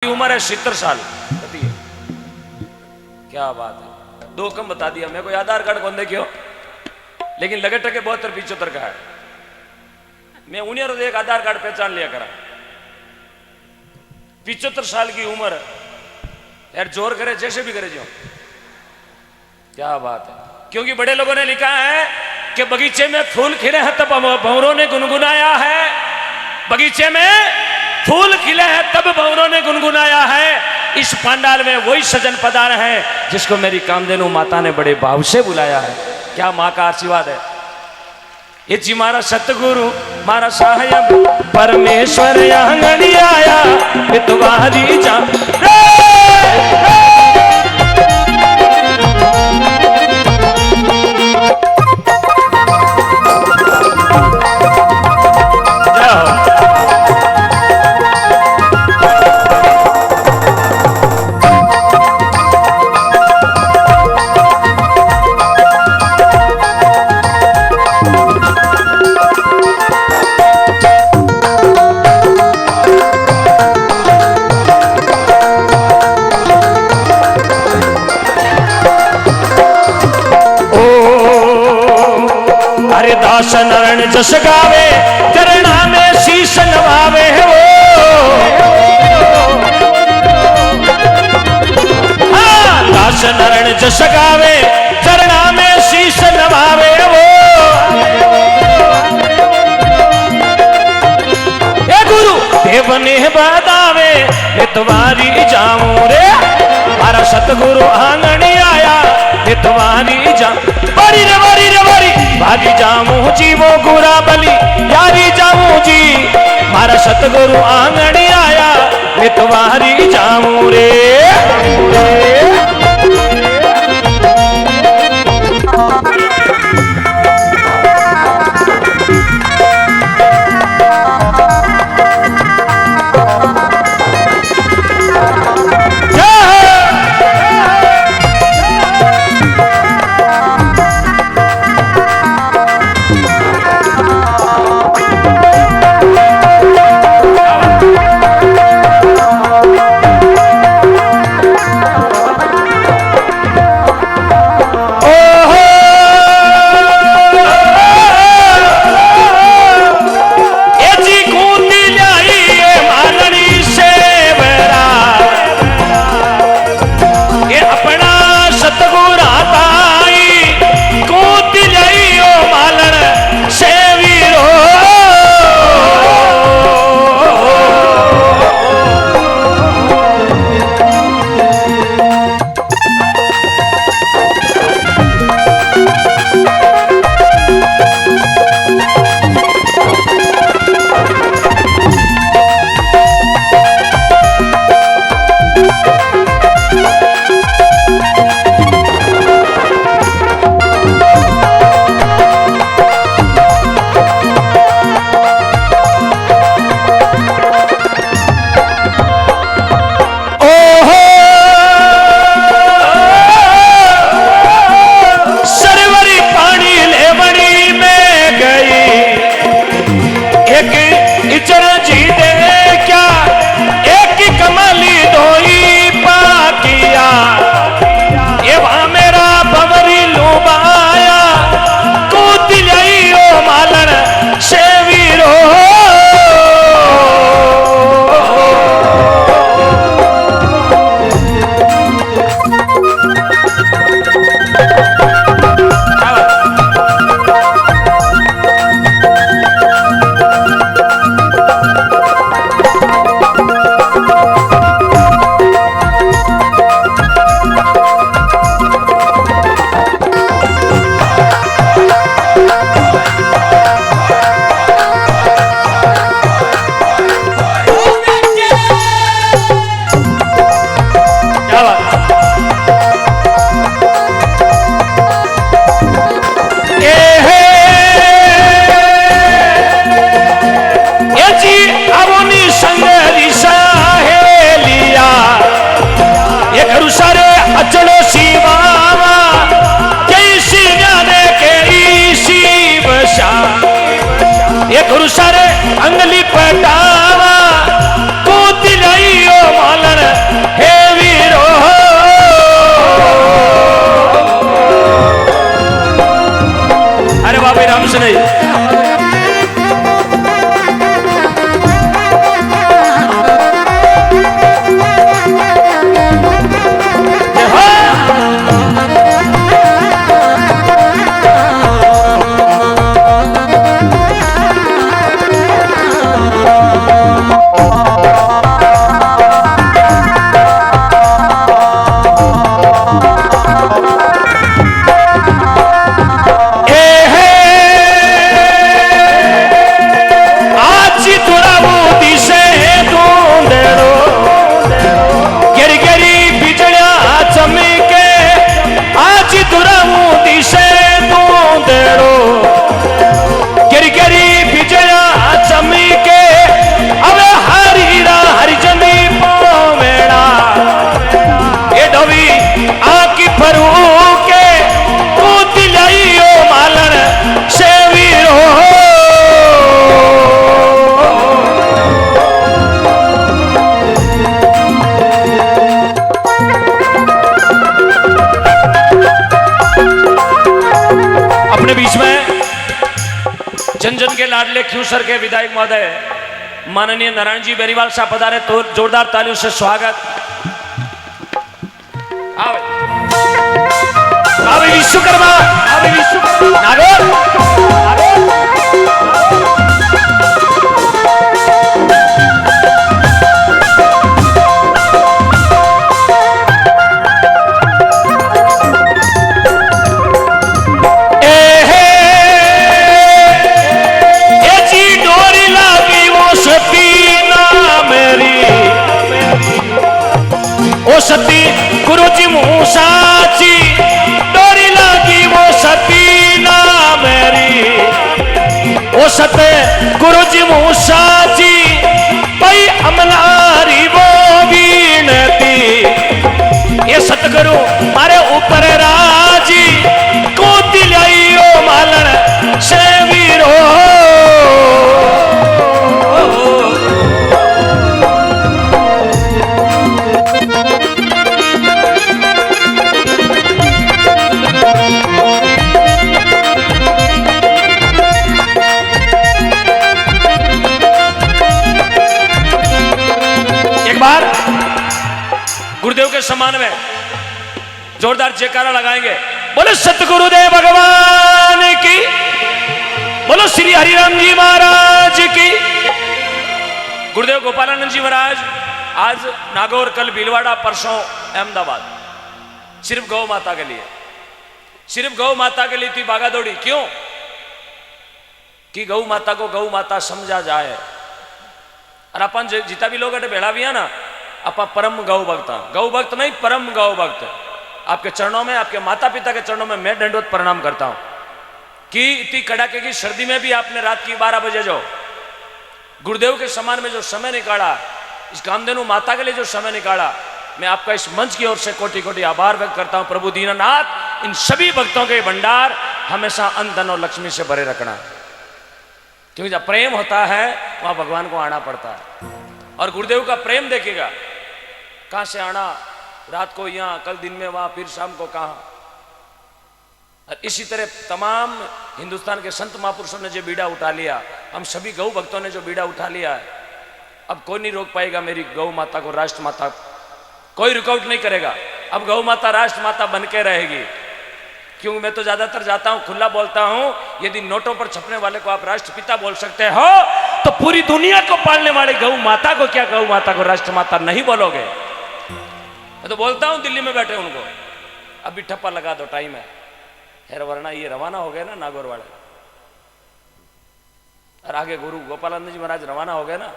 उम्र है 70 साल। क्या बात है, 2 कम बता दिया। मेरे को आधार कार्ड कौन देखियो, लेकिन लगे टके 72-75 का है। मैं उन्हें एक आधार कार्ड पहचान लिया करा। 75 साल की उम्र यार, जोर करे जैसे भी करे जो। क्या बात है, क्योंकि बड़े लोगों ने लिखा है कि बगीचे में फूल खिले हैं तब भंवरों ने गुनगुनाया है। बगीचे में फूल खिले हैं तब भंवरों ने गुनगुनाया है। इस पंडाल में वही सजन पधार है जिसको मेरी कामधेनु माता ने बड़े भाव से बुलाया है। क्या माँ का आशीर्वाद है। ये जी मारा सतगुरु मारा साहब परमेश्वर आंगनी आया तुम्हारी जान नरण जस गावे चरणा में शीश नवावे वो। दास नरण जस गावे चरणा में शीश नवावे वो। हे गुरु देव ने बतावे तुम्हारी जाऊं रे। मारा सतगुरु आंगनी आया तुम्हारी जाऊं। बड़ी रे बड़ी रे बड़ी भागी जामू जी वो गुरा बली यारी जामू जी। मारा सतगुरु आंगनी आया मैं तुम्हारी जामू रे। कोई राम से नहीं। जन जन के लाडले क्यूसर के विधायक महोदय माननीय नारायण जी बेरीवाल साहब पधारे तो जोरदार तालियों से स्वागत। विश्वकर्मा नागौर सती गुरु जी मूसाची डोरी लगी वो सती ना मेरी ओ सते गुरु जी मूसाची पई अमलारी वो बीनती ये सतगुरु मारे ऊपर राजी को दिलाइयो मालन से वीरो गुरुदेव के सम्मान में जोरदार जयकारा लगाएंगे। बोलो सतगुरुदेव भगवान की, बोलो श्री हरिराम जी महाराज की। गुरुदेव गोपालानंद जी महाराज आज नागौर, कल भीलवाड़ा, परसों अहमदाबाद, सिर्फ गौ माता के लिए, सिर्फ गौ माता के लिए थी भागा दौड़ी। क्यों? कि गौ माता को गौ माता समझा जाए। और अपन जितना भी लोग भेड़ा भी है ना, अपा परम गौ भक्त, गौ भक्त नहीं परम गौ भक्त। आपके चरणों में, आपके माता पिता के चरणों में मैं दंडवत प्रणाम करता हूं कि इतनी कड़ाके की सर्दी में भी आपने रात की 12 बजे जो गुरुदेव के सम्मान में जो समय निकाला, इस कामधेनु माता के लिए जो समय निकाला, मैं आपका इस मंच की ओर से कोटि कोटि आभार व्यक्त करता हूं। प्रभु दीनानाथ इन सभी भक्तों के भंडार हमेशा अन्न धन और लक्ष्मी से भरे रखना, क्योंकि जब प्रेम होता है वहां भगवान को आना पड़ता है। और गुरुदेव का प्रेम देखेगा, कहां से आना, रात को यहां, कल दिन में वहां, फिर शाम को कहां। और इसी तरह तमाम हिंदुस्तान के संत महापुरुषों ने जो बीड़ा उठा लिया, हम सभी गौ भक्तों ने जो बीड़ा उठा लिया है, अब कोई नहीं रोक पाएगा मेरी गौ माता को, राष्ट्र माता, कोई रुकावट नहीं करेगा। अब गौ माता राष्ट्र माता बन के रहेगी। क्योंकि मैं तो ज्यादातर जाता हूं, खुला बोलता हूं, यदि नोटों पर छपने वाले को आप राष्ट्रपिता बोल सकते हो तो पूरी दुनिया को पालने वाले गौ माता को क्या गौ माता को राष्ट्र माता नहीं बोलोगे? मैं तो बोलता हूं दिल्ली में बैठे उनको, अभी ठप्पा लगा दो, टाइम है, वरना ये रवाना हो गए ना नागौर वाले, और आगे गुरु गोपालानंद जी महाराज रवाना हो गए ना,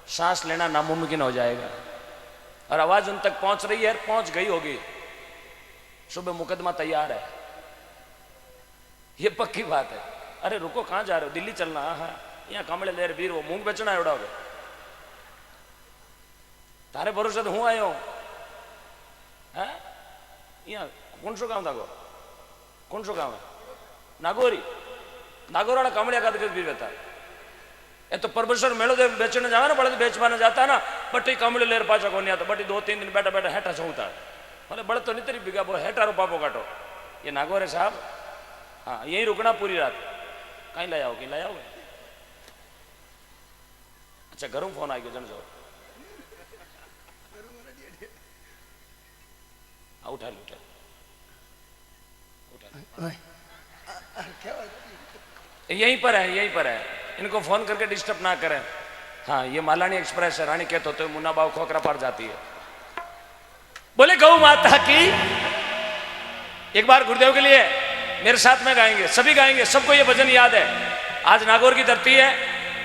सांस लेना नामुमकिन हो जाएगा। और आवाज उन तक पहुंच रही है, पहुंच गई होगी, सुबह मुकदमा तैयार है, ये पक्की बात है। अरे रुको, कहां जा रहे हो? दिल्ली चलना? हाँ, यहाँ कमले ले वीर, वो मूंग बेचना है, उड़ा तारे भरोसे तो हूं आयो है। यहाँ कौन सो गांव था गो, कौन सो गांव है? नागौरी, नागौर वाला कमलिया का भी बेता ये तो परमेश्वर मेलो दे बेचने जावे ना, बड़े बेच पाने जाता है ना, बटी कमले लेर पाचा को नहीं आता, बटी 2-3 दिन बैठा बैठा हेठा छूता है, बोले बड़े तो नहीं तेरी बिगा, बोले हेठा रो पापो काटो। ये नागौर है साहब, हाँ यही रुकना पूरी रात। कहीं ले आओ, कहीं ले आओ। अच्छा घरों फोन आ गया जन जाओ। उठा लो उठा यहीं पर है, यहीं पर है। इनको फोन करके डिस्टर्ब ना करें। हाँ ये मालानी एक्सप्रेस है, रानी कहते होते मुन्ना बाबू खोखरा पार जाती है। बोले गौ माता की। एक बार गुरुदेव के लिए मेरे साथ में गाएंगे, सभी गाएंगे, सबको ये भजन याद है। आज नागौर की धरती है,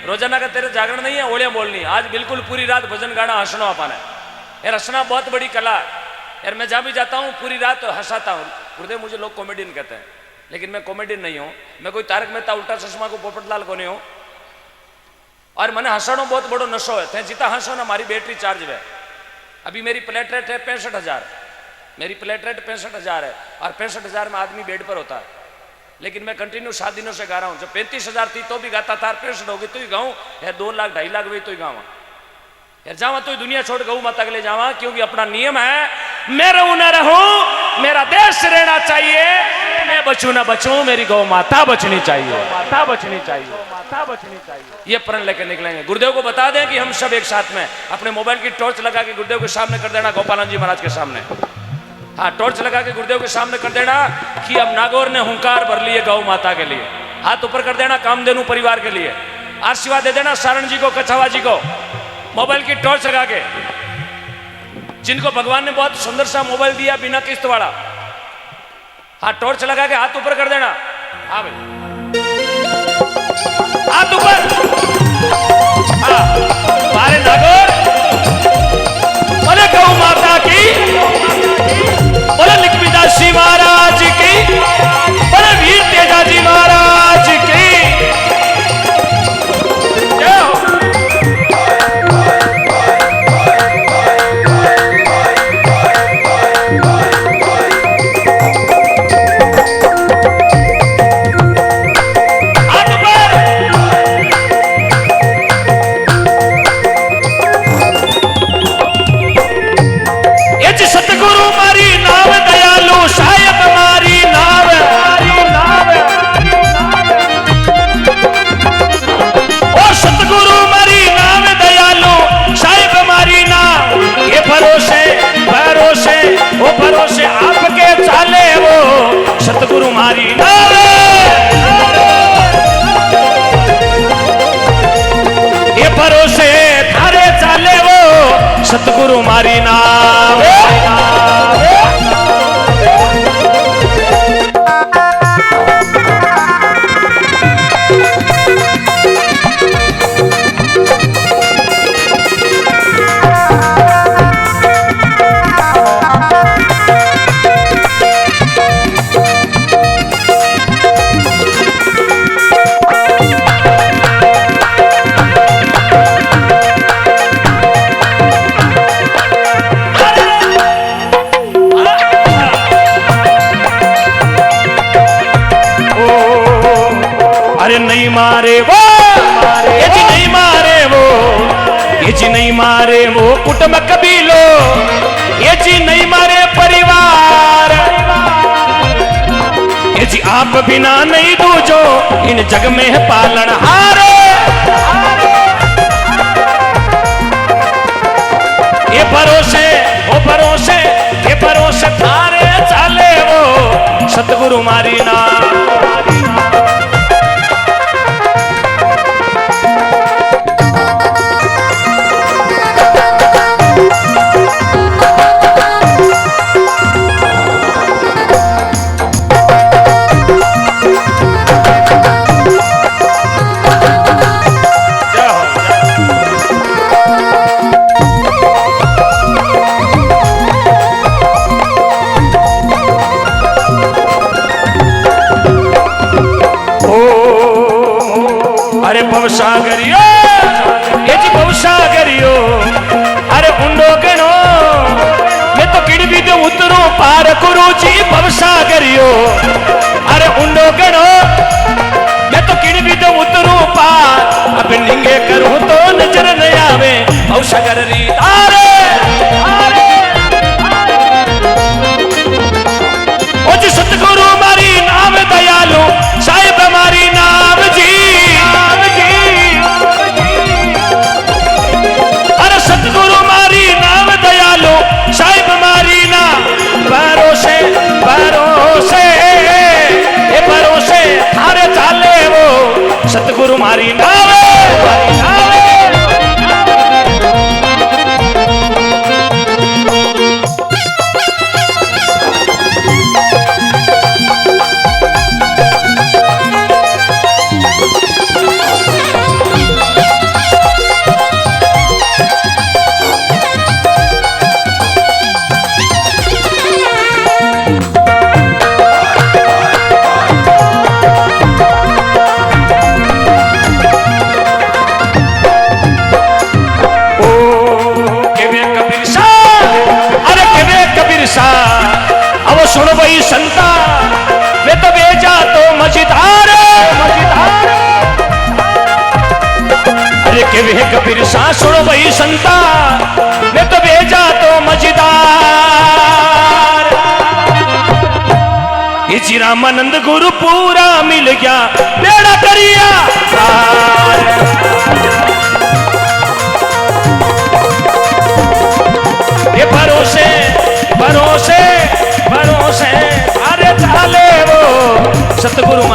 रोजाना का तेरे जागरण नहीं है, ओलियां बोलनी। आज बिल्कुल पूरी रात भजन गाना, हंसना अपन है यार। हंसना बहुत बड़ी कला है यार। मैं जहाँ भी जाता हूँ पूरी रात हंसाता हूँ। गुरुदेव मुझे लोग कॉमेडियन कहते हैं, लेकिन मैं कॉमेडियन नहीं हूँ। मैं कोई तारक मेहता उल्टा चश्मा को पोपटलाल को नहीं हूँ। और मैंने हंसणो बहुत बड़ो नशो है। थे जितना हंसो ना मारी बैटरी चार्ज है। अभी मेरी प्लेट रेट है 65,000। मेरी प्लेट रेट 65,000 है और 65,000 में आदमी बेड पर होता है। लेकिन मैं कंटिन्यू 7 दिनों से गा रहा हूँ। जब 35,000 थी तो भी गाता था, 65 होगी तो ही गाऊँ यार। 2 लाख 2.5 लाख भी तो ही गाँव यार। जावा तो दुनिया छोड़ गऊ माता के लिए जावा, क्योंकि अपना नियम है मैं रहूं ना रहूं, मेरा देश रहना चाहिए। मैं बचूं ना बचूं, मेरी गौ माता बचनी चाहिए, माता बचनी चाहिए, माता बचनी चाहिए। ये प्रण लेकर निकलेंगे। गुरुदेव को बता दें कि हम सब एक साथ में अपने मोबाइल की टॉर्च लगा के गुरुदेव के सामने कर देना, गोपालन जी महाराज के सामने। हाँ टॉर्च लगा के गुरुदेव के सामने कर देना कि अब नागौर ने हुंकार भर ली है गौ माता के लिए। हाथ ऊपर कर देना कामधेनु परिवार के लिए। आशीर्वाद दे देना सारण जी को, कछावा जी को। मोबाइल की टॉर्च लगा के, जिनको भगवान ने बहुत सुंदर सा मोबाइल दिया बिना किस्त वाला, हाँ टॉर्च लगा के हाथ ऊपर कर देना। हाँ भाई हाथ ऊपर। हाँ हमारे नागौर बोले गौ माता की, बोले लिखविदासी महाराज की, बोले वीर तेजाजी महाराज की। भरोसे आपके चाले वो सतगुरु मारी नाव। ये भरोसे थारे चाले वो सतगुरु मारी नाव। नहीं मारे वो, ये जी नहीं मारे वो, ये जी नहीं मारे वो कुटुंब कबीलो, ये जी नहीं मारे परिवार, ये जी आप बिना नहीं दूजो इन जग में पालन हारे। ये भरोसे वो भरोसे, ये भरोसे थारे चाले वो सतगुरु मारी ना। अरे भवसागरियो, ये जी भवसागरियो, अरे उंडो गणो मैं तो किड़ भी दे उतरू पार गुरु जी भवसागरियो। अरे उंडो गणो मैं तो किड़ भी दे उतरू पार, अब निंगे करूं तो नजर न आवे भवसागर री तारे। ओ जी सतगुरु मारी नाम दयालु वे कबीर सा सुनो वही संता ने तो भेजा तो मजेदार। इसी रामानंद गुरु पूरा मिल गया बेड़ा करिया पार। ये भरोसे भरोसे भरोसे अरे चाले वो सतगुरु